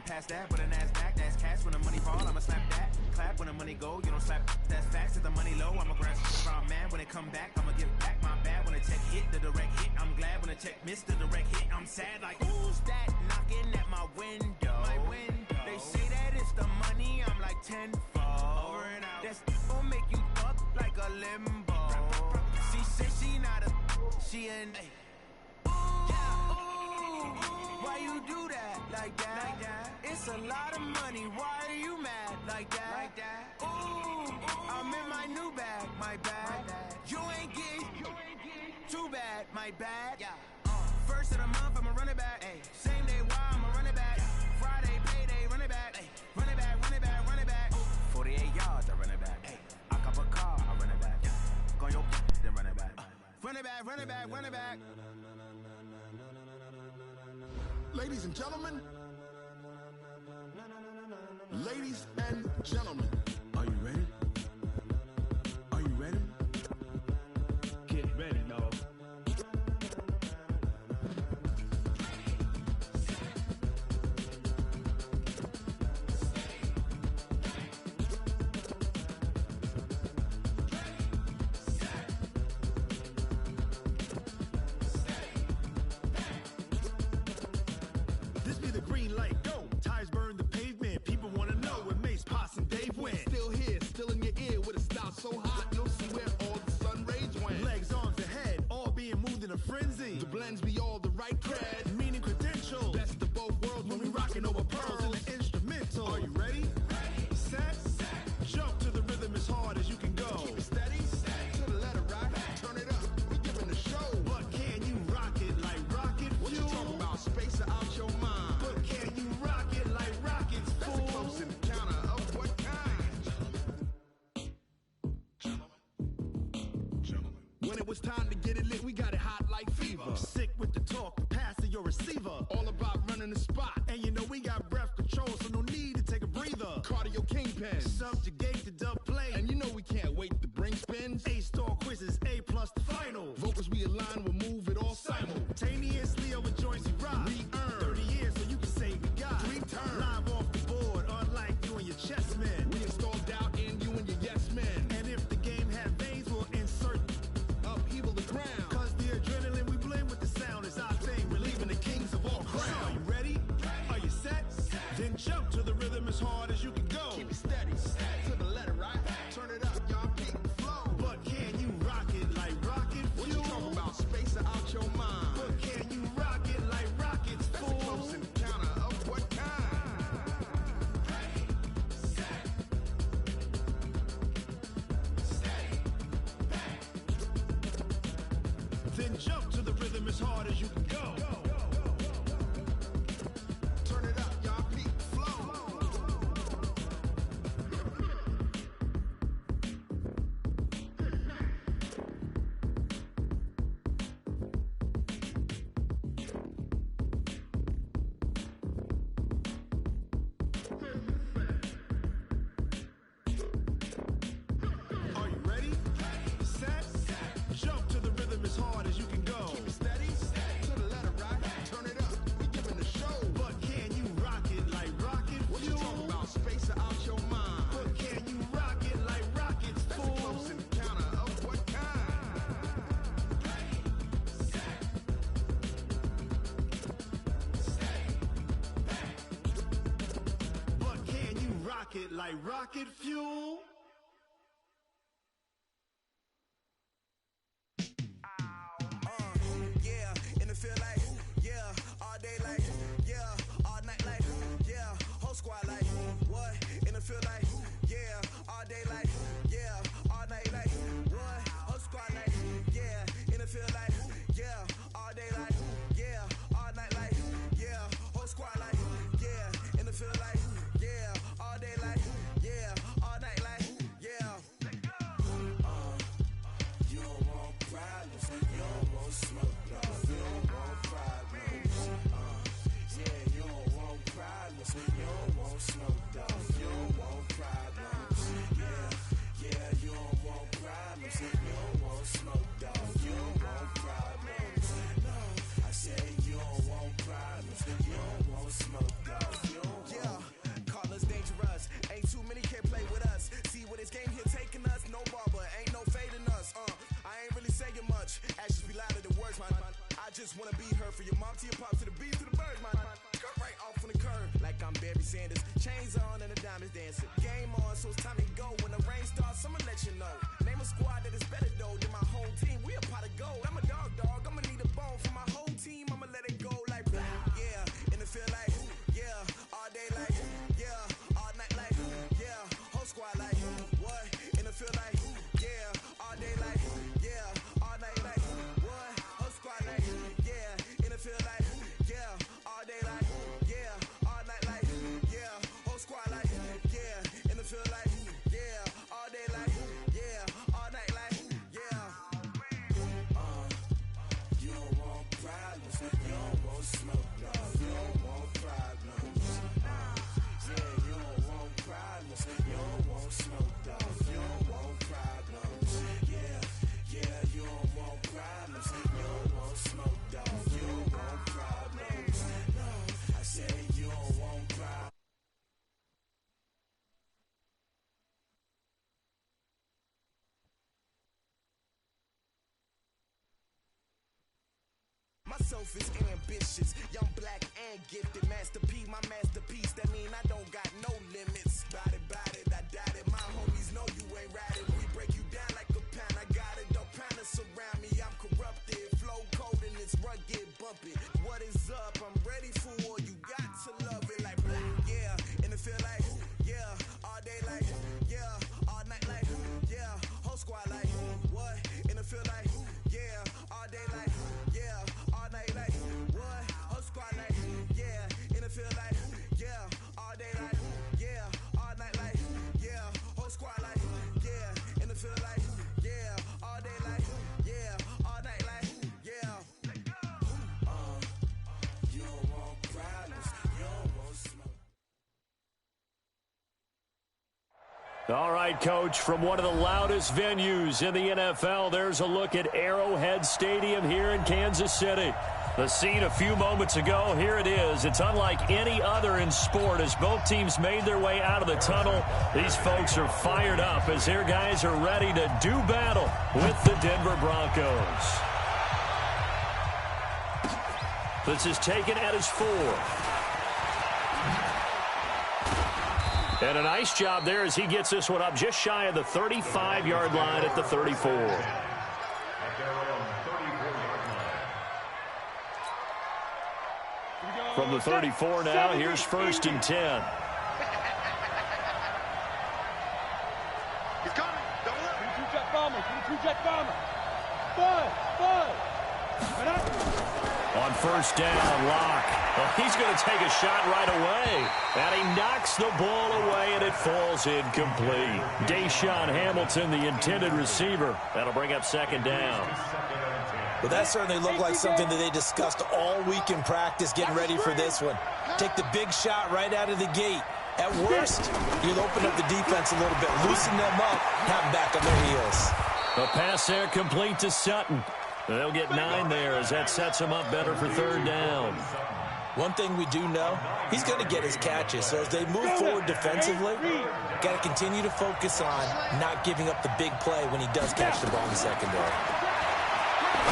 past that, but a NASDAQ, that's cash. When the money fall, I'ma slap that. Clap when the money go, you don't slap. That's facts. If the money low, I'ma grab from man. When it come back, I'ma give back my bad. When the check hit, the direct hit, I'm glad. When the check missed, the direct hit, I'm sad. Like, who's that knocking at my window? My window. They say that it's the money, I'm like tenfold. Over and out. That's gon' make you fuck like a limbo. She said she not a, she an A. Why you do that like that? Like that? It's a lot of money. Why are you mad like that? Like that? Ooh, I'm in my new bag, my bad. You ain't getting too bad, my bad. Yeah. First of the month, I'ma run it back. Ay. Same day, why I'ma run it back. Friday, payday, run it back. Ay. Run it back, run it back, run it back. 48 yards, I run it back. Ay. I cop a car, I run it back. Go your then run it back. Run it back, run it back, run it back. Ladies and gentlemen, ladies and gentlemen, are you ready? Are you ready? Get ready, y'all. So hot, you'll see where all the sun rays went. Legs, arms, ahead, all being moved in a frenzy. The blends be all the right cred, meaning credentials. Best of both worlds when we rockin' over pearls in the instrumental. Are you ready? Ready, set, jump to the rhythm as hard as you can go. Keep it steady, to the letter right. Turn it up, we giving the show. But can you rock it like rocket fuel? What you talking about? Space or out your mind? But can you rock it like rockets, fool? That's a close encounter of what kind? When it was time to get it lit, we got it hot like fever. Sick with the talk, the pass to your receiver. All about running the spot. And you know we got breath control, so no need to take a breather. Cardio kingpin. Subjugate the dub play. And you know we can't wait to bring spins. A-star quizzes, A+ the final. Vocals we align, we'll move it all simultaneously over joints we rock. We earn 30 years, so you can say we got 3 turns. Live off the board, unlike you and your chess men. We install doubt in you and your yes men. And if the game had veins, we'll insert upheaval the ground. Cause the adrenaline we blend with the sound is our thing, relieving the kings of all crowns. So are you ready? Are you set? Then jump to the rhythm as hard as you can go. Keep it steady, to the letter right. Turn it up, y'all keep the flow. But can you rock it like rocket fuel? What you talking about? Space or out your mind? But can you rock it like rockets, That's fool? a close encounter of what kind? Ready, set, steady, back. Then jump to the rhythm as hard as you can go. Turn it up, y'all keep the flow. Are you ready? Set, jump to the rhythm as hard as you can go. Keep it steady, to the letter right. Turn it up, we giving the show. But can you rock it like rocket What you fuel? talking about? Space or out your mind? But can you rock it like rockets, That's a fool? close encounter of what kind? But can you rock it like rocket fuel? Yeah, in the field like, yeah, all day like, yeah, all night like, yeah, whole squad like, what? In the field like, yeah, all day like, yeah, all night like, what? Whole squad like, yeah, in the field like, yeah, all day like, yeah, all night like, yeah, whole squad like, yeah, in the field like, yeah, all day like, yeah, all night like, chains on and the diamonds dancing. Game on, so it's time to go. When the rain starts, I'ma let you know. Name a squad that is better though than my home team. We a pot of gold. I'm a dog. I'ma need a bone for my whole team. I'ma let it go like yeah. In the field like yeah. All day like yeah. All night like yeah. Whole squad like what? In the field like yeah. All day like yeah. All night like what? Whole squad like yeah. In the field like yeah. All day like yeah. All night like yeah. Whole squad like yeah. In the field like yeah. All day like yeah. All night like yeah. You don't want problems. You don't want smoke. No. You don't want problems. Yeah, you don't want problems. You don't want smoke. No. You don't want problems. Yeah, you don't want problems. You don't want smoke. No. You don't want problems. No, I said you don't want problems. Myself is ambitious, young, black, and gifted. Master P, my masterpiece. That mean I don't got no limits. Bout it, I doubt it. My homies know you ain't ratted. We break you down like a pound. I got it, don't pound us around me. I'm corrupted, flow cold and it's rugged, bumpy. What is up? I'm ready for war. You got to love it like yeah. In the field like yeah. All day like yeah. All night like yeah. Whole squad like what? In the field like yeah. All day like yeah. All night like what? Whole squad like yeah. In the field like yeah. All day like yeah. All night like yeah. Whole squad like yeah. In the field like yeah. All day like yeah. All night like yeah. You don't want problems. You don't want smoke. All right, Coach, from one of the loudest venues in the NFL, there's a look at Arrowhead Stadium here in Kansas City. The scene a few moments ago, here it is. It's unlike any other in sport as both teams made their way out of the tunnel. These folks are fired up as their guys are ready to do battle with the Denver Broncos. This is taken at his 4. And a nice job there as he gets this one up just shy of the 35-yard line at the 34. From the 34 now, here's 1st and 10. He's coming. Double up. Two-jet bomber. Two-jet bomber. Five. On 1st down, Locke. Well, he's going to take a shot right away. And he knocks the ball away, and it falls incomplete. Deshaun Hamilton, the intended receiver. That'll bring up 2nd down. Well, that certainly looked like something that they discussed all week in practice getting ready for this one. Take the big shot right out of the gate. At worst, you'll open up the defense a little bit, loosen them up, have them back on their heels. A pass there complete to Sutton. They'll get 9 there as that sets him up better for 3rd down. One thing we do know, he's going to get his catches. So as they move forward defensively, got to continue to focus on not giving up the big play when he does catch the ball in the secondary.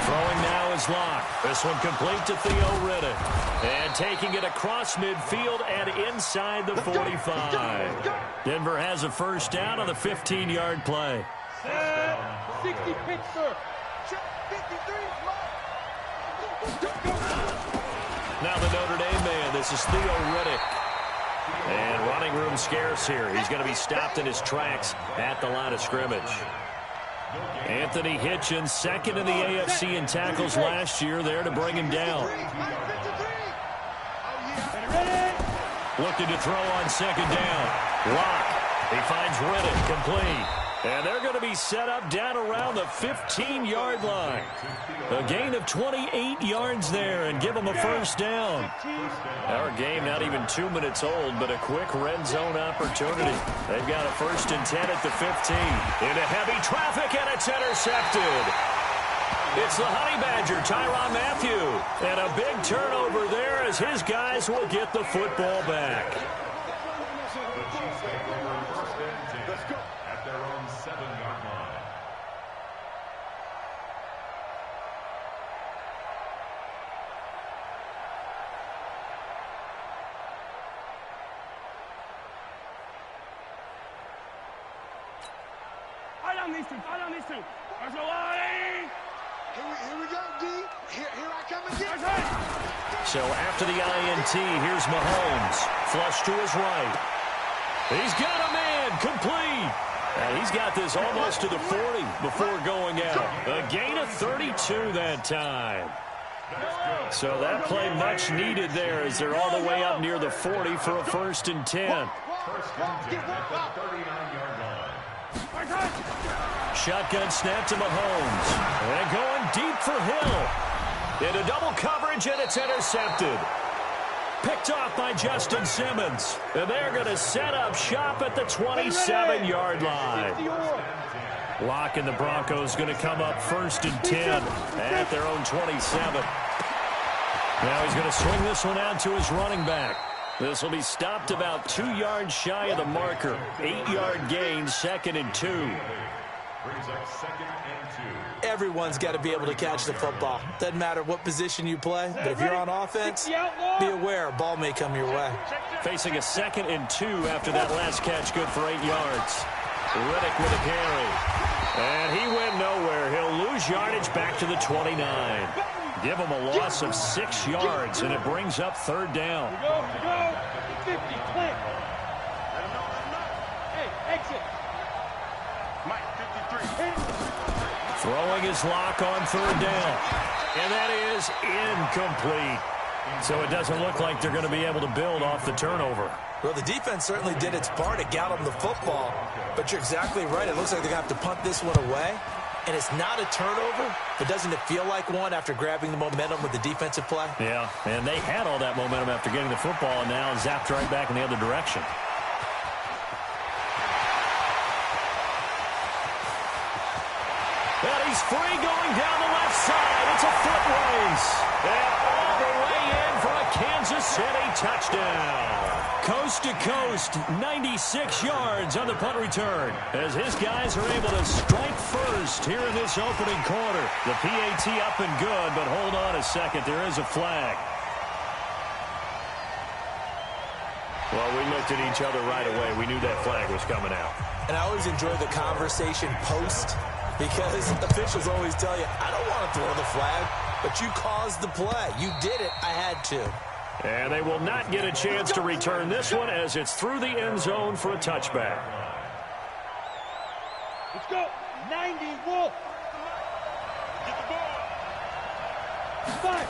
Throwing now is Locke. This one complete to Theo Riddick. And taking it across midfield and inside the 45. Denver has a 1st down on the 15-yard play. 60 Pittsburgh. Now the Notre Dame man, this is Theo Riddick. And running room scarce here. He's going to be stopped in his tracks at the line of scrimmage. Anthony Hitchens, 2nd in the AFC in tackles last year, there to bring him down. Looking to throw on 2nd down. Locke. He finds Riddick complete. And they're going to be set up down around the 15-yard line. A gain of 28 yards there and give them a 1st down. Our game not even 2 minutes old, but a quick red zone opportunity. They've got a 1st and 10 at the 15. Into heavy traffic, and it's intercepted. It's the Honey Badger, Tyrann Mathieu. And a big turnover there as his guys will get the football back. At their own 7-yard line. on these two. Fight on these two. Here we go, D. Here I come again. So after the INT, here's Mahomes. Flush to his right. He's got a man. Complete. And he's got this almost to the 40 before going out. A gain of 32 that time. So that play much needed there as they're all the way up near the 40 for a 1st and 10. Shotgun snap to Mahomes. And going deep for Hill. Into double coverage, and it's intercepted. Picked off by Justin Simmons. And they're going to set up shop at the 27-yard line. Locke and the Broncos going to come up 1st and 10 at their own 27. Now he's going to swing this one out to his running back. This will be stopped about 2 yards shy of the marker. 8-yard gain, 2nd and 2. Brings up 2nd and 2. Everyone's got to be able to catch the football. Doesn't matter what position you play, but if you're on offense, be aware a ball may come your way. Facing a 2nd and 2 after that last catch, good for 8 yards. Riddick with a carry. And he went nowhere. He'll lose yardage back to the 29. Give him a loss of 6 yards, and it brings up 3rd down. Go. 50, click. Hey, exit. Mike, 53. Throwing his Lock on 3rd down. And that is incomplete. So it doesn't look like they're going to be able to build off the turnover. Well, the defense certainly did its part to get them the football. But you're exactly right. It looks like they're going to have to punt this one away. And it's not a turnover, but doesn't it feel like one after grabbing the momentum with the defensive play? Yeah, and they had all that momentum after getting the football, and now zapped right back in the other direction. And he's free going down the left side. It's a foot race. And all the way in for a Kansas City touchdown. Coast to coast, 96 yards on the punt return as his guys are able to strike first here in this opening quarter. The PAT up and good, but hold on a second. There is a flag. Well, we looked at each other right away. We knew that flag was coming out. And I always enjoy the conversation post because officials always tell you, I don't want to throw the flag, but you caused the play. You did it. I had to. And they will not get a chance to return this one as it's through the end zone for a touchback. Let's go. 90, Wolf. Get the ball. 5.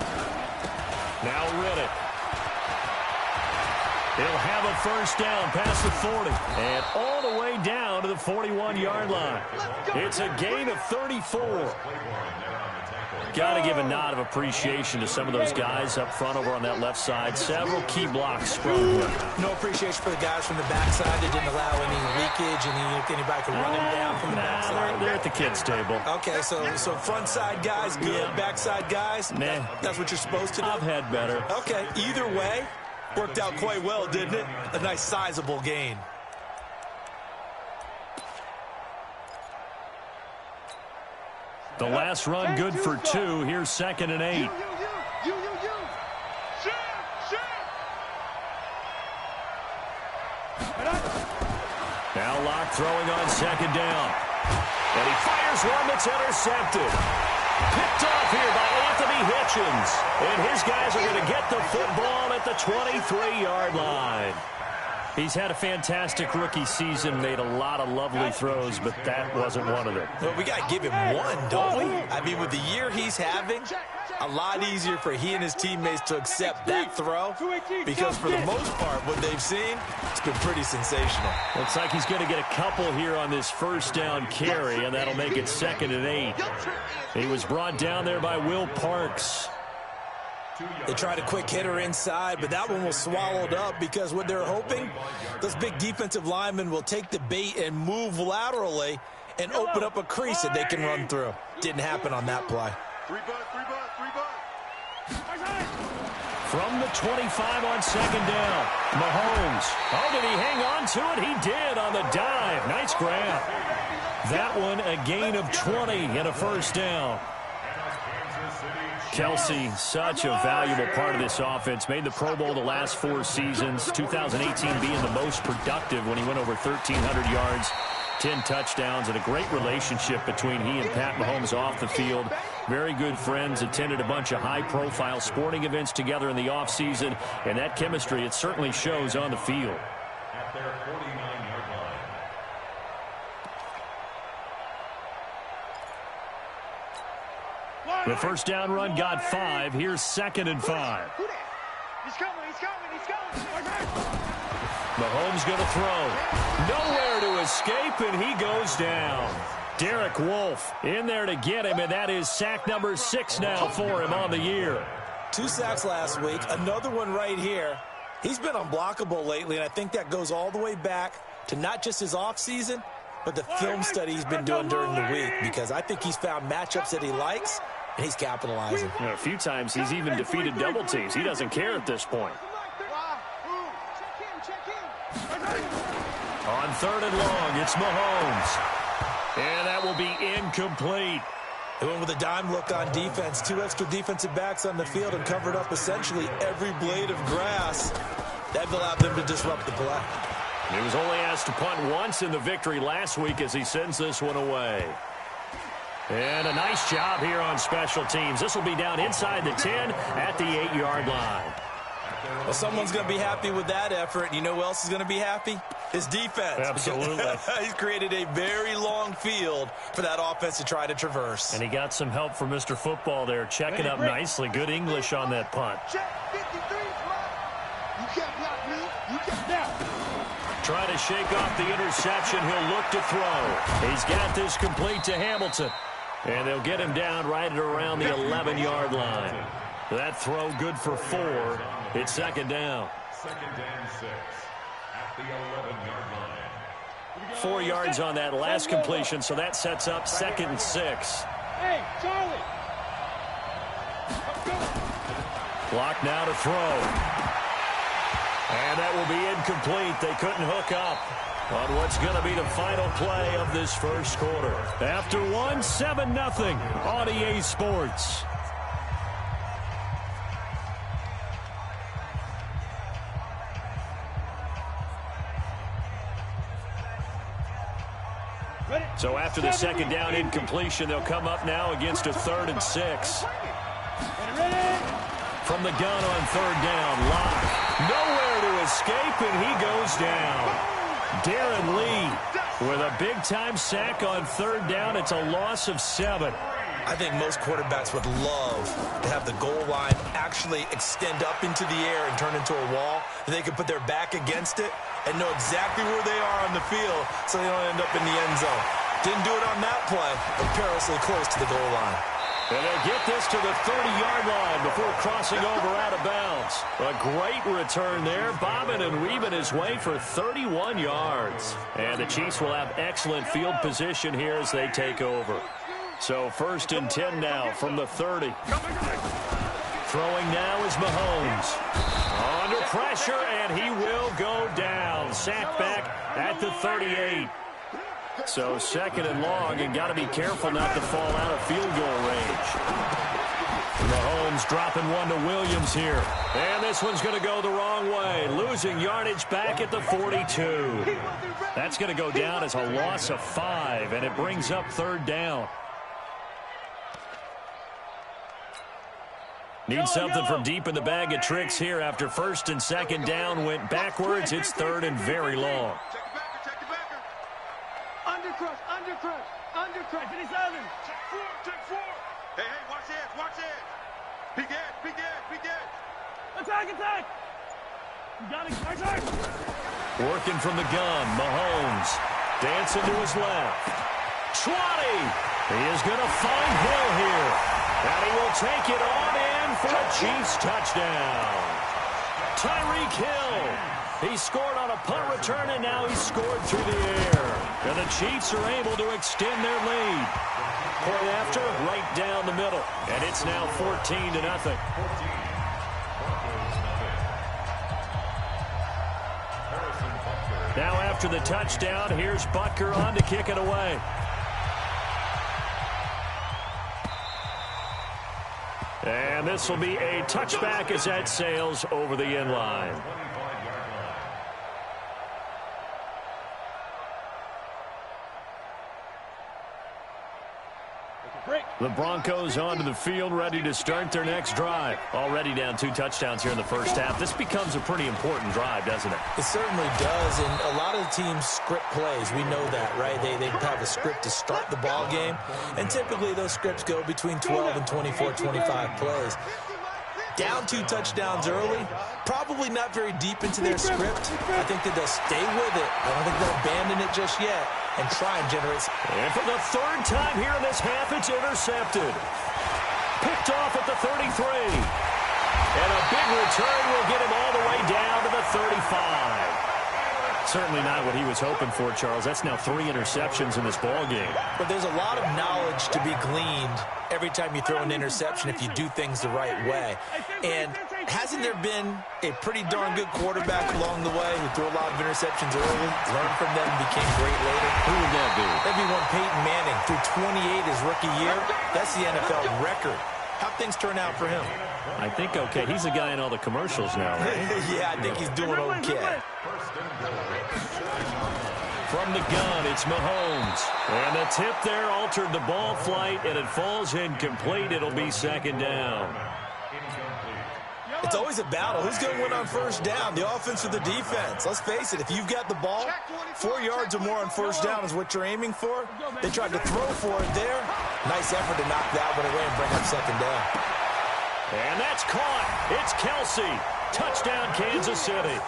Now Riddick. He'll have a 1st down past the 40 and all the way down to the 41-yard line. It's a gain of 34. Got to give a nod of appreciation to some of those guys up front over on that left side. Several key blocks sprung here. No appreciation for the guys from the backside that didn't allow any leakage and anybody could run him down from the backside. They're at the kids' table. Okay, so front side guys good, backside guys, Nah. that's what you're supposed to do? I've had better. Okay, either way, worked out quite well, didn't it? A nice sizable gain. The last run good for 2. Here's 2nd and 8. You. Share. Now Locke throwing on 2nd down. And he fires one that's intercepted. Picked off here by Anthony Hitchens. And his guys are going to get the football at the 23-yard line. He's had a fantastic rookie season, made a lot of lovely throws, but that wasn't one of them. Well, we got to give him one, don't we? I mean, with the year he's having, a lot easier for he and his teammates to accept that throw because for the most part, what they've seen, it's been pretty sensational. Looks like he's going to get a couple here on this 1st down carry, and that'll make it 2nd and 8. He was brought down there by Will Parks. They tried a quick hitter inside, but that one was swallowed up because what they're hoping, those big defensive linemen will take the bait and move laterally and open up a crease that they can run through. Didn't happen on that play. 3 bucks. From the 25 on 2nd down, Mahomes. Oh, did he hang on to it? He did on the dive. Nice grab. That one a gain of 20 and a 1st down. Kelsey, such a valuable part of this offense. Made the Pro Bowl the last 4 seasons. 2018 being the most productive when he went over 1,300 yards 10 touchdowns and a great relationship between he and Pat Mahomes off the field. Very good friends, attended a bunch of high-profile sporting events together in the offseason, and that chemistry, it certainly shows on the field. At their 49-yard line. The first down run got 5. Here's 2nd and 5. He's coming. Mahomes going to throw. Nowhere to escape, and he goes down. Derek Wolfe in there to get him, and that is sack number 6 now for him on the year. 2 sacks last week, another one right here. He's been unblockable lately, and I think that goes all the way back to not just his offseason, but the film study he's been doing during the week, because I think he's found matchups that he likes, and he's capitalizing. A few times he's even defeated double teams. He doesn't care at this point. On 3rd and long, it's Mahomes. And that will be incomplete. They went with a dime look on defense. 2 extra defensive backs on the field and covered up essentially every blade of grass. That allowed them to disrupt the play. He was only asked to punt once in the victory last week as he sends this one away. And a nice job here on special teams. This will be down inside the 10 at the 8-yard line. Well, someone's going to be happy with that effort. You know who else is going to be happy? His defense. Absolutely. He's created a very long field for that offense to try to traverse. And he got some help from Mr. Football there, checking up nicely. Good English on that punt. Try to shake off the interception. He'll look to throw. He's got this complete to Hamilton. And they'll get him down right at around the 11-yard line. That throw good for 4. It's 2nd down. 2nd and 6 at the 11-yard line. 4 yards on that last completion, so that sets up 2nd and 6. Hey, Charlie. Clock now to throw. And that will be incomplete. They couldn't hook up on what's going to be the final play of this first quarter. After 1, 7-0 on EA Sports. So after the 2nd down incompletion, they'll come up now against a 3rd and 6. From the gun on 3rd down, Locke. Nowhere to escape, and he goes down. Darren Lee with a big-time sack on 3rd down. It's a loss of 7. I think most quarterbacks would love to have the goal line actually extend up into the air and turn into a wall. They could put their back against it and know exactly where they are on the field so they don't end up in the end zone. Didn't do it on that play, but perilously close to the goal line. And they'll get this to the 30-yard line before crossing over out of bounds. A great return there, bobbing and weaving his way for 31 yards. And the Chiefs will have excellent field position here as they take over. So 1st and 10 now from the 30. Throwing now is Mahomes. Under pressure, and he will go down. Sacked back at the 38. So 2nd and long, and got to be careful not to fall out of field goal range. Mahomes dropping one to Williams here. And this one's going to go the wrong way. Losing yardage back at the 42. That's going to go down as a loss of 5, and it brings up 3rd down. Need something from deep in the bag of tricks here after 1st and 2nd down went backwards. It's 3rd and very long. Undercrush, 57. Check 4. Hey, watch it. Big edge. Attack. You got it, attack. Working from the gun, Mahomes dancing to his left. 20. He is going to find Hill here. And he will take it on in for a Chiefs touchdown. Tyreek Hill. He scored on a punt return, and now he's scored through the air. And the Chiefs are able to extend their lead. Point after, right down the middle. And it's now 14-0. Now after the touchdown, here's Butker on to kick it away. And this will be a touchback as that sails over the end line. The Broncos onto the field, ready to start their next drive. Already down 2 touchdowns here in the first half. This becomes a pretty important drive, doesn't it? It certainly does, and a lot of the teams script plays. We know that, right? They have a script to start the ball game, and typically those scripts go between 12 and 24, 25 plays. Down 2 touchdowns early, probably not very deep into their script. I think that they'll stay with it. I don't think they'll abandon it just yet and try and generate. And for the 3rd time here in this half, it's intercepted. Picked off at the 33. And a big return will get him all the way down to the 35. Certainly not what he was hoping for, Charles. That's now 3 interceptions in this ball game. But there's a lot of knowledge to be gleaned every time you throw an interception if you do things the right way. And hasn't there been a pretty darn good quarterback along the way who threw a lot of interceptions early, learned from them, and became great later? Who would that be? That'd be one Peyton Manning. Threw 28 his rookie year. That's the NFL record. How'd things turn out for him? I think okay. He's the guy in all the commercials now, right? Yeah, I think he's doing okay. From the gun, it's Mahomes. And the tip there altered the ball flight, and it falls incomplete. It'll be 2nd down. It's always a battle. Who's going to win on 1st down, the offense or the defense? Let's face it, if you've got the ball, 4 yards or more on 1st down is what you're aiming for. They tried to throw for it there. Nice effort to knock that one away and bring up 2nd down. And that's caught. It's Kelsey. Touchdown, Kansas City.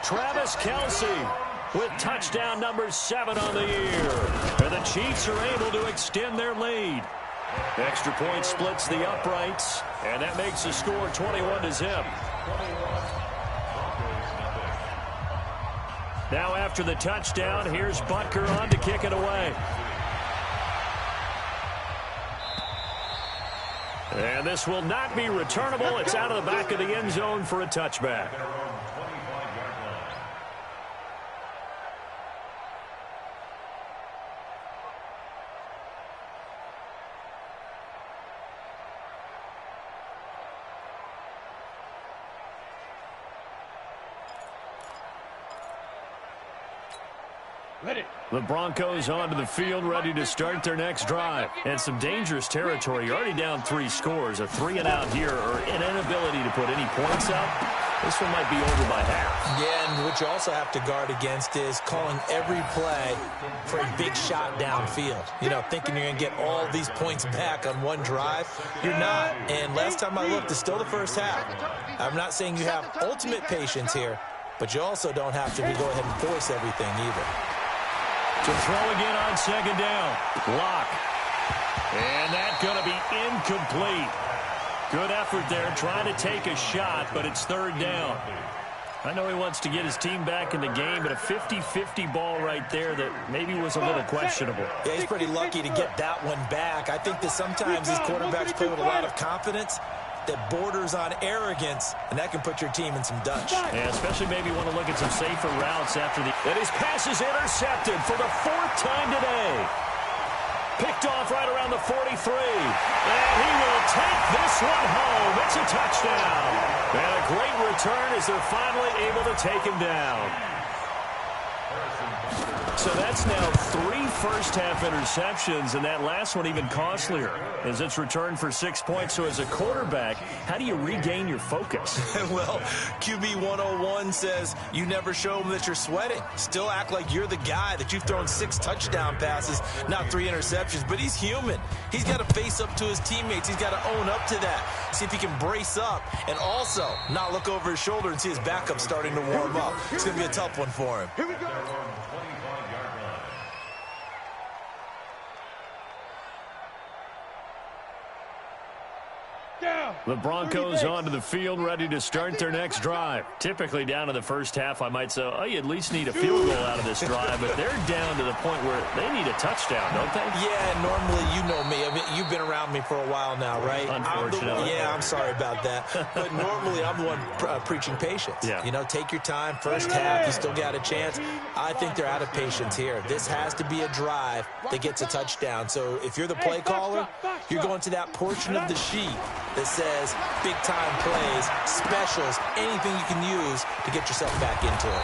Travis Kelsey with touchdown number 7 on the year. And the Chiefs are able to extend their lead. Extra point splits the uprights, and that makes the score 21-0. Now after the touchdown, here's Butker on to kick it away. And this will not be returnable. It's out of the back of the end zone for a touchback. The Broncos onto the field, ready to start their next drive. And some dangerous territory. You're already down 3 scores. A 3-and-out here, or an inability to put any points up. This one might be over by half. Yeah, and what you also have to guard against is calling every play for a big shot downfield. You know, thinking you're going to get all these points back on one drive. You're not. And last time I looked, it's still the first half. I'm not saying you have ultimate patience here, but you also don't have to go ahead and force everything either. To throw again on 2nd down. Block. And that's going to be incomplete. Good effort there, trying to take a shot, but it's 3rd down. I know he wants to get his team back in the game, but a 50-50 ball right there that maybe was a little questionable. Yeah, he's pretty lucky to get that one back. I think that sometimes these quarterbacks play with a lot of confidence that borders on arrogance, and that can put your team in some Dutch. Yeah, especially maybe want to look at some safer routes after the... And his pass is intercepted for the 4th time today. Picked off right around the 43. And he will take this one home. It's a touchdown. And a great return as they're finally able to take him down. So that's now 3 first-half interceptions, and that last one even costlier as it's returned for 6 points. So as a quarterback, how do you regain your focus? Well, QB 101 says you never show them that you're sweating. Still act like you're the guy, that you've thrown 6 touchdown passes, not 3 interceptions. But he's human. He's got to face up to his teammates. He's got to own up to that. See if he can brace up and also not look over his shoulder and see his backup starting to warm up. It's going to be a tough one for him. Here we go. The Broncos onto the field, ready to start their next drive. Typically down in the first half, I might say, oh, you at least need a field goal out of this drive, but they're down to the point where they need a touchdown, don't they? Yeah, normally, you know me. I mean, you've been around me for a while now, right? Unfortunately. I'm sorry about that. But normally, I'm the one preaching patience. Yeah. You know, take your time. First half, you still got a chance. I think they're out of patience here. This has to be a drive that gets a touchdown. So if you're the play caller, you're going to that portion of the sheet that says big-time plays, specials, anything you can use to get yourself back into it.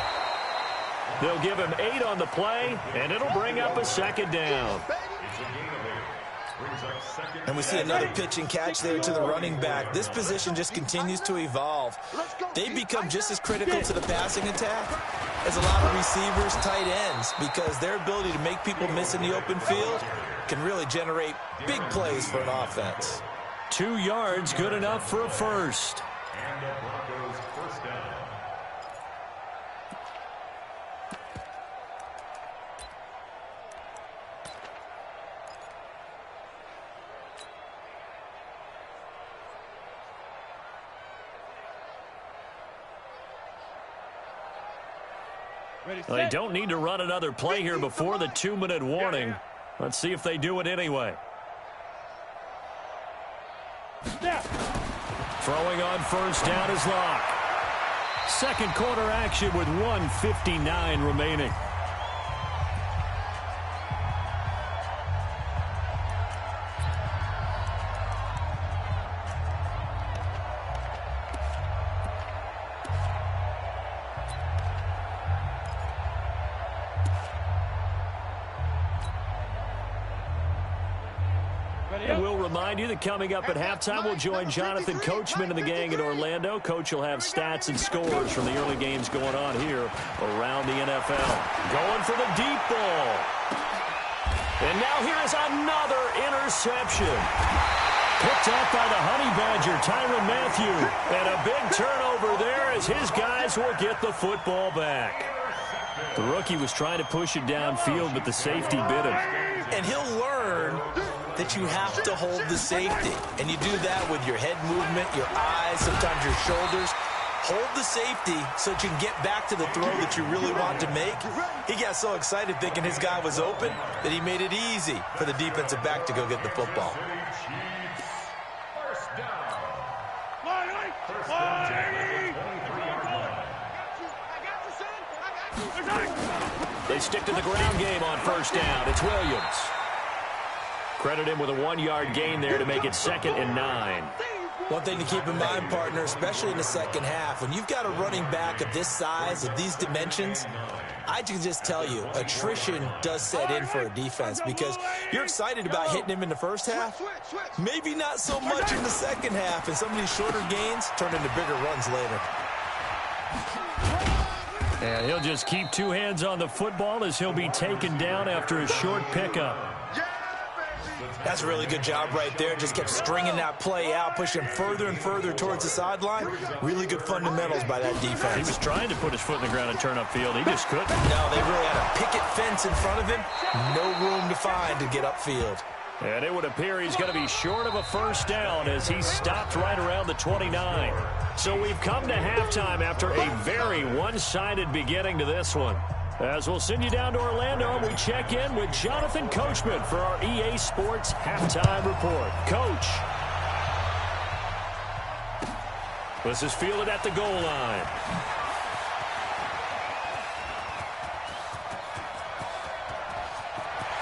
They'll give him 8 on the play, and it'll bring up a 2nd down. And we see another pitch and catch there to the running back. This position just continues to evolve. They become just as critical to the passing attack as a lot of receivers, tight ends, because their ability to make people miss in the open field can really generate big plays for an offense. 2 yards, good enough for a first. And the Broncos first down. Well, they don't need to run another play here before the 2-minute warning. Let's see if they do it anyway. Throwing on first down is Locke. Second quarter action with 1:59 remaining. And we'll remind you that coming up at halftime, we'll join Jonathan Coachman and the gang in Orlando. Coach will have stats and scores from the early games going on here around the NFL. Going for the deep ball. And now here is another interception. Picked up by the Honey Badger, Tyrann Mathieu. And a big turnover there as his guys will get the football back. The rookie was trying to push it downfield, but the safety bit him. And he'll learn that you have to hold the safety. And you do that with your head movement, your eyes, sometimes your shoulders. Hold the safety so that you can get back to the throw that you really want to make. He got so excited thinking his guy was open that he made it easy for the defensive back to go get the football. First down. They stick to the ground game on first down. It's Williams. Credit him with a 1-yard gain there to make it 2nd and 9. One thing to keep in mind, partner, especially in the second half, when you've got a running back of this size, of these dimensions, I can just tell you, attrition does set in for a defense because you're excited about hitting him in the first half. Maybe not so much in the second half, and some of these shorter gains turn into bigger runs later. And he'll just keep 2 hands on the football as he'll be taken down after a short pickup. That's a really good job right there. Just kept stringing that play out, pushing further and further towards the sideline. Really good fundamentals by that defense. He was trying to put his foot in the ground and turn upfield. He just couldn't. No, they really had a picket fence in front of him. No room to find to get upfield. And it would appear he's going to be short of a first down as he stopped right around the 29. So we've come to halftime after a very one-sided beginning to this one. As we'll send you down to Orlando, we check in with Jonathan Coachman for our EA Sports Halftime Report. Coach. This is fielded at the goal line.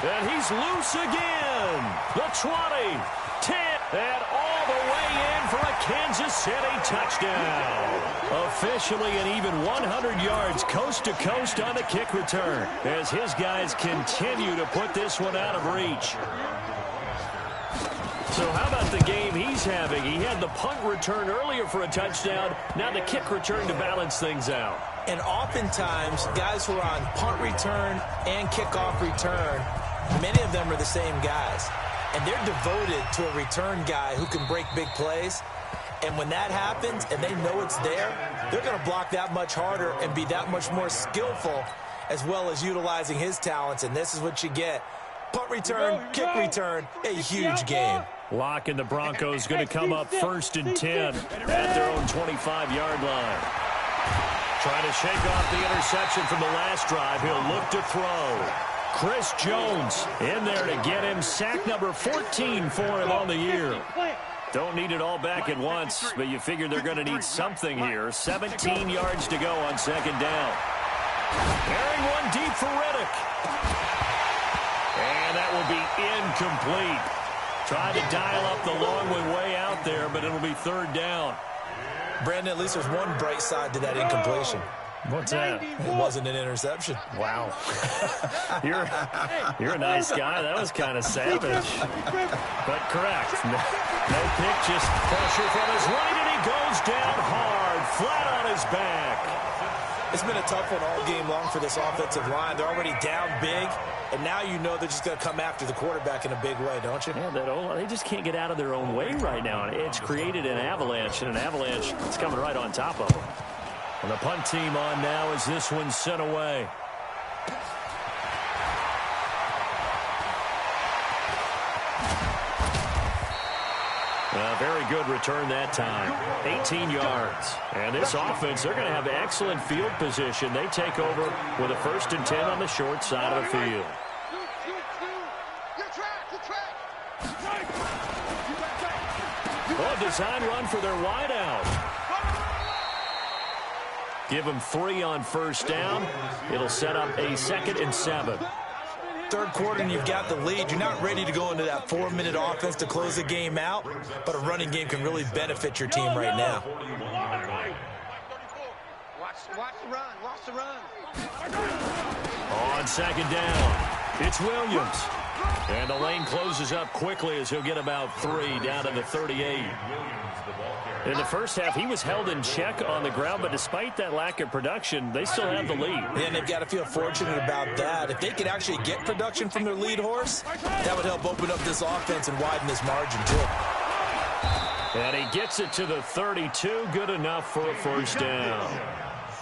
And he's loose again. The 20, 10, and all the way in for a Kansas City touchdown. Officially an even 100 yards coast to coast on the kick return as his guys continue to put this one out of reach. So how about the game he's having? He had the punt return earlier for a touchdown. Now the kick return to balance things out. And oftentimes, guys who are on punt return and kickoff return, many of them are the same guys. And they're devoted to a return guy who can break big plays. And when that happens and they know it's there, they're going to block that much harder and be that much more skillful as well as utilizing his talents. And this is what you get. Punt return, kick return, a huge game. Locke and the Broncos going to come up 1st and 10 at their own 25-yard line. Trying to shake off the interception from the last drive. He'll look to throw. Chris Jones in there to get him sack number 14 for him on the year. Don't need it all back at once, but you figure they're going to need something here. 17 yards to go on 2nd down. Carrying one deep for Riddick. And that will be incomplete. Tried to dial up the long one way out there, but it'll be 3rd down. Brandon, at least there's one bright side to that incompletion. What's that? It wasn't an interception. Wow. You're a nice guy. That was kind of savage. But correct. No pick, just pressure from his right, and he goes down hard, flat on his back. It's been a tough one all game long for this offensive line. They're already down big, and now you know they're just going to come after the quarterback in a big way, don't you? Yeah, they just can't get out of their own way right now. It's created an avalanche, and an avalanche is coming right on top of them. And the punt team on now as this one's sent away. A very good return that time. 18 yards. And this offense, they're going to have excellent field position. They take over with a 1st and 10 on the short side of the field. Well, a design run for their wideout. Give them 3 on 1st down. It'll set up a 2nd and 7. Third quarter and you've got the lead. You're not ready to go into that 4-minute offense to close the game out, but a running game can really benefit your team right now. Watch the run. Watch the run. On 2nd down, it's Williams. And the lane closes up quickly as he'll get about 3 down to the 38. In the first half, he was held in check on the ground, but despite that lack of production, they still have the lead. And they've got to feel fortunate about that. If they could actually get production from their lead horse, that would help open up this offense and widen this margin, too. And he gets it to the 32, good enough for a 1st down.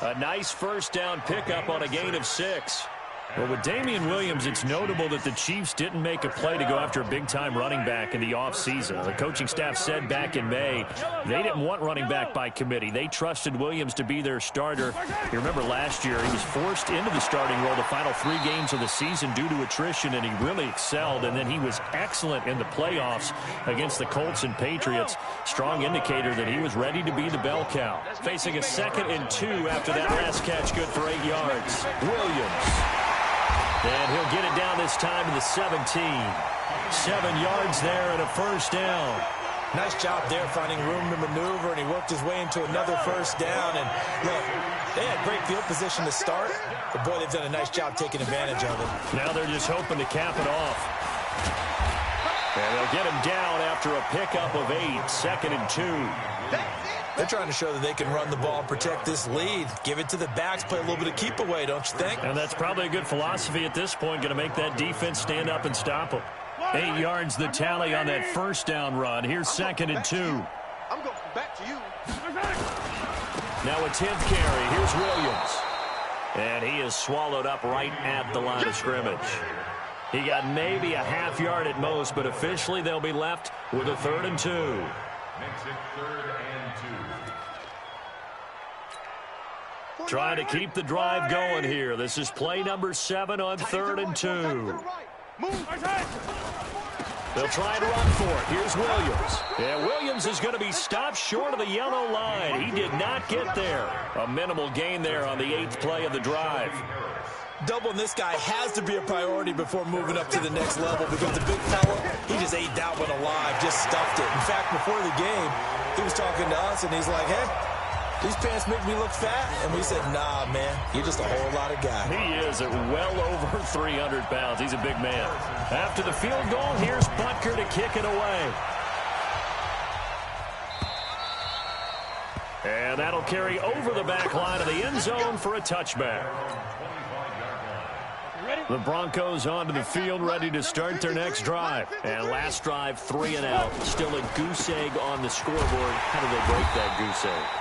A nice 1st down pickup on a gain of 6. Well, with Damian Williams, it's notable that the Chiefs didn't make a play to go after a big-time running back in the offseason. The coaching staff said back in May they didn't want running back by committee. They trusted Williams to be their starter. You remember last year he was forced into the starting role the final 3 games of the season due to attrition, and he really excelled. And then he was excellent in the playoffs against the Colts and Patriots. Strong indicator that he was ready to be the bell cow. Facing a 2nd and 2 after that last catch, good for 8 yards. Williams. And he'll get it down this time to the 17. 7 yards there and a 1st down. Nice job there finding room to maneuver, and he worked his way into another 1st down. And look, they had great field position to start, but boy, they've done a nice job taking advantage of it. Now they're just hoping to cap it off. And they'll get him down after a pickup of 8, 2nd and 2. They're trying to show that they can run the ball and protect this lead. Give it to the backs, play a little bit of keep away, don't you think? And that's probably a good philosophy at this point, going to make that defense stand up and stop them. 8 yards the tally on that 1st down run. Here's 2nd and 2. I'm going back to you. Now a 10th carry. Here's Williams. And he is swallowed up right at the line of scrimmage. He got maybe a half yard at most, but officially they'll be left with a 3rd and 2. Makes it 3rd and 2. Trying to keep the drive going here. This is play number 7 on 3rd and 2. They'll try and run for it. Here's Williams. Yeah, Williams is going to be stopped short of the yellow line. He did not get there. A minimal gain there on the 8th play of the drive. Doubling this guy has to be a priority before moving up to the next level, because the big fella, he just ate that one alive, just stuffed it. In fact, before the game, he was talking to us, and he's like, hey, these pants make me look fat. And we said, nah, man, you're just a whole lot of guy. He is at well over 300 pounds. He's a big man. After the field goal, here's Butker to kick it away. And that'll carry over the back line of the end zone for a touchback. The Broncos onto the field, ready to start their next drive. And last drive, 3 and out. Still a goose egg on the scoreboard. How do they break that goose egg?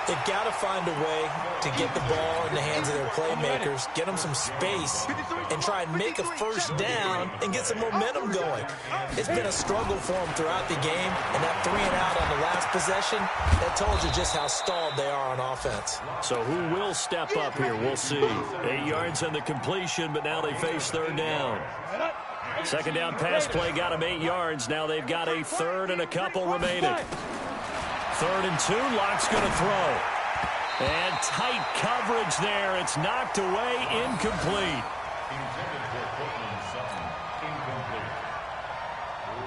They've got to find a way to get the ball in the hands of their playmakers, get them some space, and try and make a 1st down and get some momentum going. It's been a struggle for them throughout the game, and that 3 and out on the last possession, that told you just how stalled they are on offense. So who will step up here? We'll see. 8 yards on the completion, but now they face 3rd down. 2nd down pass play got them 8 yards. Now they've got a 3rd and a couple remaining. 3rd and 2, Locke's going to throw. And tight coverage there. It's knocked away, incomplete. Intended for Courtland Sutton, incomplete.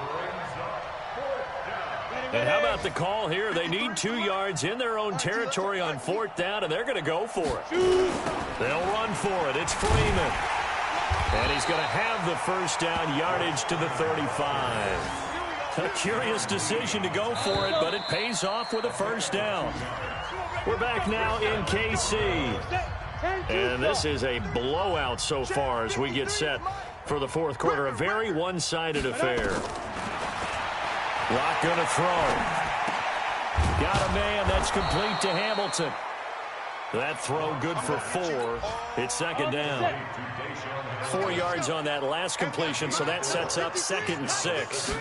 Brings up 4th down. And how about the call here? They need 2 yards in their own territory on 4th down, and they're going to go for it. They'll run for it. It's Freeman. And he's going to have the first down, yardage to the 35. A curious decision to go for it, but it pays off with a first down. We're back now in KC. And this is a blowout so far as we get set for the 4th quarter. A very one-sided affair. Locke going to throw. Got a man. That's complete to Hamilton. That throw good for 4. It's 2nd down. 4 yards on that last completion, so that sets up 2nd and 6.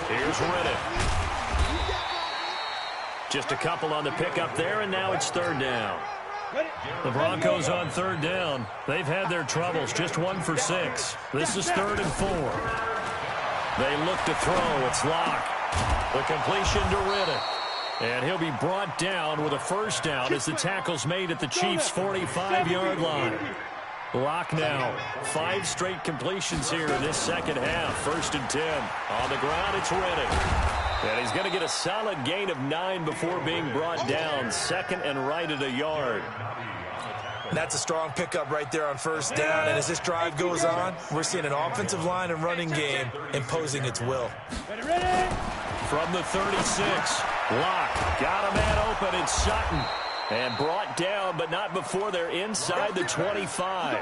Here's Riddick. Just a couple on the pickup there, and now it's 3rd down. The Broncos on 3rd down. They've had their troubles, just 1 for 6. This is 3rd and 4. They look to throw. It's Locke. The completion to Riddick. And he'll be brought down with a first down as the tackle's made at the Chiefs' 45-yard line. Locke now. 5 straight completions here in this second half. 1st and 10. On the ground, it's Riddick. And he's going to get a solid gain of 9 before being brought down. 2nd and right at a yard. That's a strong pickup right there on 1st down. And as this drive goes on, we're seeing an offensive line and running game imposing its will. From the 36, Locke got a man open. It's Sutton. And brought down, but not before they're inside the 25.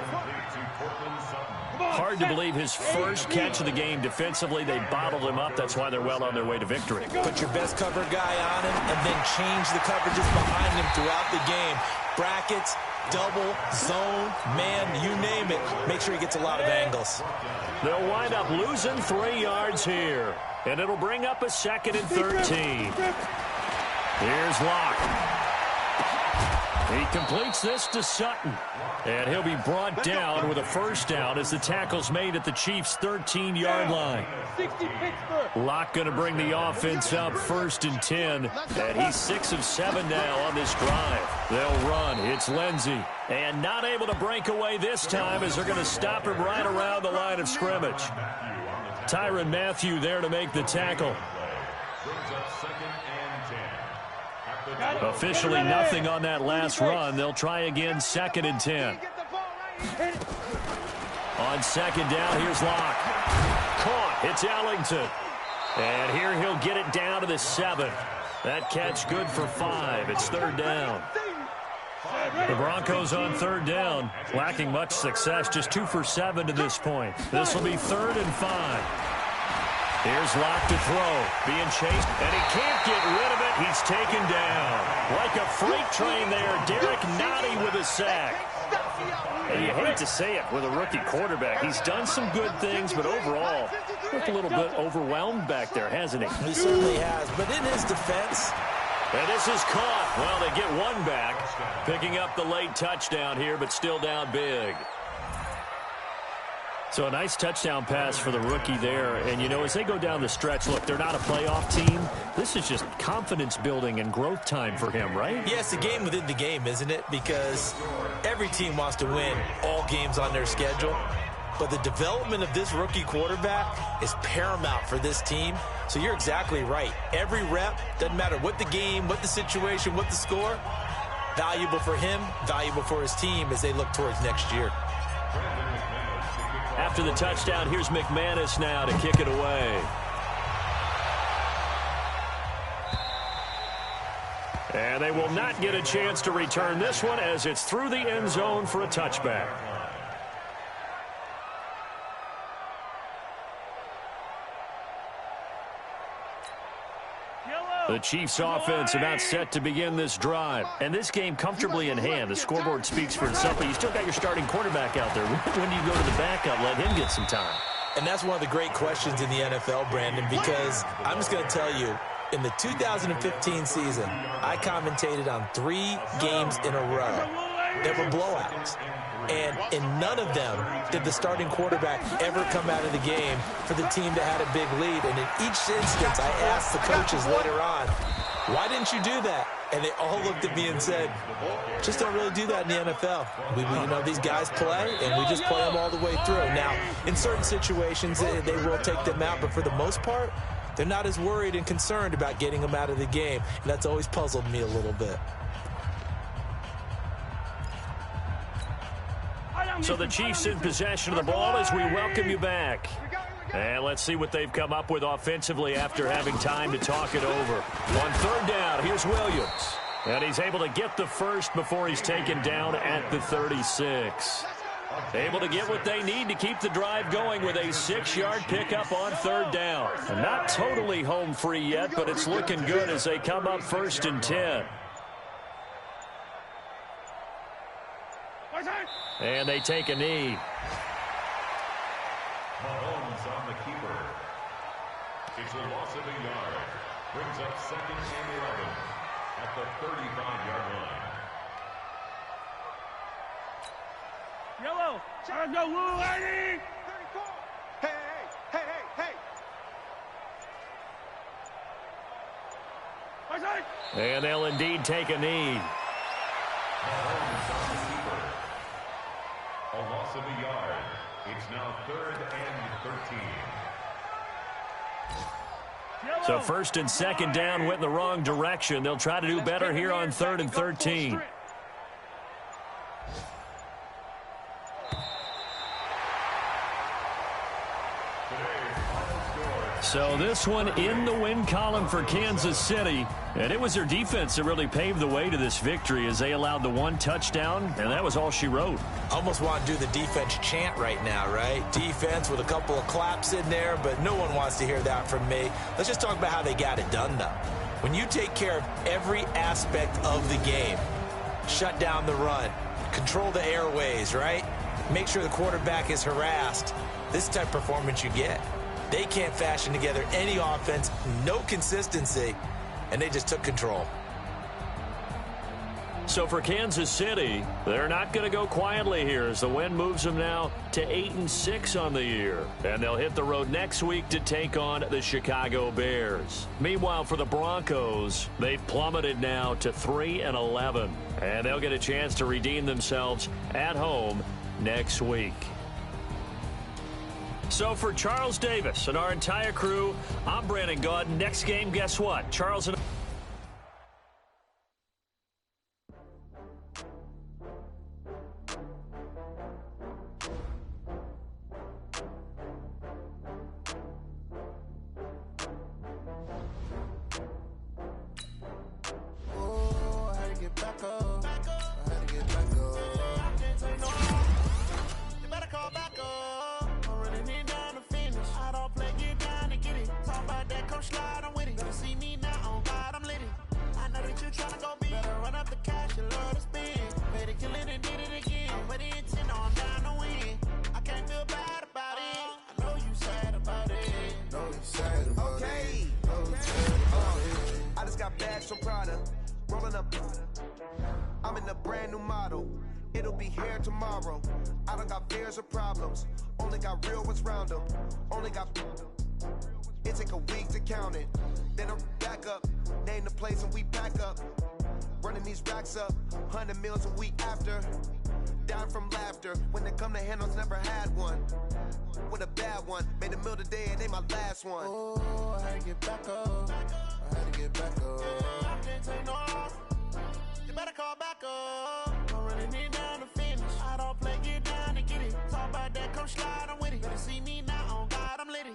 Hard to believe his first catch of the game defensively. They bottled him up. That's why they're well on their way to victory. Put your best cover guy on him and then change the coverages behind him throughout the game. Brackets, double, zone, man, you name it. Make sure he gets a lot of angles. They'll wind up losing 3 yards here. And it'll bring up a 2nd and 13. Here's Locke. He completes this to Sutton. And he'll be brought down with a first down as the tackle's made at the Chiefs' 13-yard line. Locke going to bring the offense up 1st and 10. And he's 6 of 7 now on this drive. They'll run. It's Lindsey. And not able to break away this time as they're going to stop him right around the line of scrimmage. Tyrann Mathieu there to make the tackle. Officially nothing on that last run. They'll try again 2nd and 10. On 2nd down, here's Locke. Caught. It's Ellington. And here he'll get it down to the 7. That catch good for 5. It's 3rd down. The Broncos on 3rd down, lacking much success, just 2 for 7 to this point. This will be 3rd and 5. Here's Locke to throw, being chased, and he can't get rid of it. He's taken down. Like a freight train there, Derek Nottie with a sack. And you hate to say it with a rookie quarterback. He's done some good things, but overall, looked a little bit overwhelmed back there, hasn't he? He certainly has, but in his defense. And this is caught. Well, they get one back, picking up the late touchdown here, but still down big. So a nice touchdown pass for the rookie there. And, you know, as they go down the stretch, look, they're not a playoff team. This is just confidence building and growth time for him, right? Yeah, it's a game within the game, isn't it? Because every team wants to win all games on their schedule. But the development of this rookie quarterback is paramount for this team. So you're exactly right. Every rep, doesn't matter what the game, what the situation, what the score, valuable for him, valuable for his team as they look towards next year. After the touchdown, here's McManus now to kick it away. And they will not get a chance to return this one as it's through the end zone for a touchback. The Chiefs offense about set to begin this drive. And this game comfortably in hand. The scoreboard speaks for itself, but you still got your starting quarterback out there. When do you go to the backup, let him get some time? And that's one of the great questions in the NFL, Brandon, because I'm just going to tell you, in the 2015 season, I commentated on 3 games in a row that were blowouts. And in none of them did the starting quarterback ever come out of the game for the team that had a big lead. And in each instance, I asked the coaches later on, why didn't you do that? And they all looked at me and said, just don't really do that in the NFL. You know, these guys play, and we just play them all the way through. Now, in certain situations, they will take them out, but for the most part, they're not as worried and concerned about getting him out of the game. And that's always puzzled me a little bit. So the Chiefs in possession of the ball as we welcome you back. And let's see what they've come up with offensively after having time to talk it over. On third down, here's Williams. And he's able to get the first before he's taken down at the 36. Able to get what they need to keep the drive going with a 6-yard pickup on third down. And not totally home free yet, but it's looking good as they come up 1st and 10. And they take a knee. Mahomes on the keeper. It's a loss of a yard. Brings up 2nd and 11 at the 35-yard line. Yellow. Let's go, Woo, lady. 34. Hey, hey, hey, hey, hey. And they'll indeed take a knee. Mahomes on the keeper. A loss of a yard. It's now 3rd and 13. So 1st and 2nd down went in the wrong direction. They'll try to do better here on 3rd and 13. So this one in the win column for Kansas City. And it was their defense that really paved the way to this victory as they allowed the 1 touchdown, and that was all she wrote. Almost want to do the defense chant right now, right? Defense with a couple of claps in there, but no one wants to hear that from me. Let's just talk about how they got it done, though. When you take care of every aspect of the game, shut down the run, control the airways, right? Make sure the quarterback is harassed. This type of performance you get. They can't fashion together any offense, no consistency, and they just took control. So for Kansas City, they're not going to go quietly here as the win moves them now to 8-6 on the year. And they'll hit the road next week to take on the Chicago Bears. Meanwhile, for the Broncos, they've plummeted now to 3-11. And they'll get a chance to redeem themselves at home next week. So for Charles Davis and our entire crew, I'm Brandon Gaudin. Next game, guess what? Charles and... I'm in a brand new model. It'll be here tomorrow. I don't got fears or problems. Only got real ones round them. Only got... It take a week to count it. Then I'm back up. Name the place and we pack up. Running these racks up. 100 meals a week after. Down from laughter. When they come to handles, never had one. With a bad one. Made a meal today and ain't my last one. Oh, I had to get back up. I had to get back up. I can't take no off. You better call back up. I'm running it down to finish. I don't play, get down and get it. Talk about that, come slide, I'm with it. Better see me now, on God, I'm litty.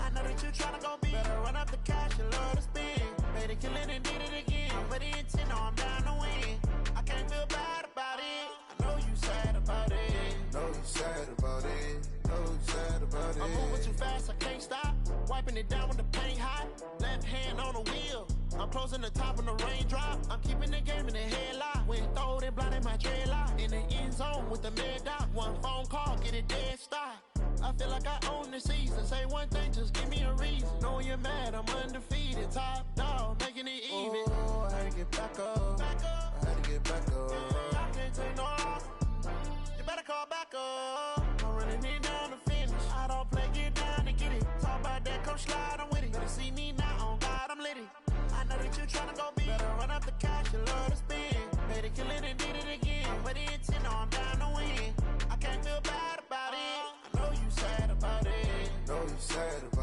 I know that you tryna go big. Better run up the cash, you love to spin. Made it, kill it, and did it again. But the intent, no, I'm down to win. I can't feel bad about it. I know you sad about it. Know you sad about it. Know you sad about it. I'm moving too fast, I can't stop. Wiping it down with the paint hot. Left hand on the wheel. I'm closing the top when the raindrop. I'm keeping the game in the headlock. When throwed and blinded my dreadlock. In the end zone with the mad dot. One phone call, get it dead stop. I feel like I own the season. Say one thing, just give me a reason. Knowing you're mad, I'm undefeated. Top dog, making it even. Oh, I had to get back up. I had to get back up. I can't take no off. You better call back up. I'm running it down to finish. I don't play, get down and get it. Talk about that, come slide, I'm with it. Better see me now, on God, I'm litty. I know that you tryna go big. Better run up the cash, you love to spin. Made it, kill it, and did it again. But the intent, no, I'm down to win. I can't feel bad about it. I know you sad about it. Know you sad about it.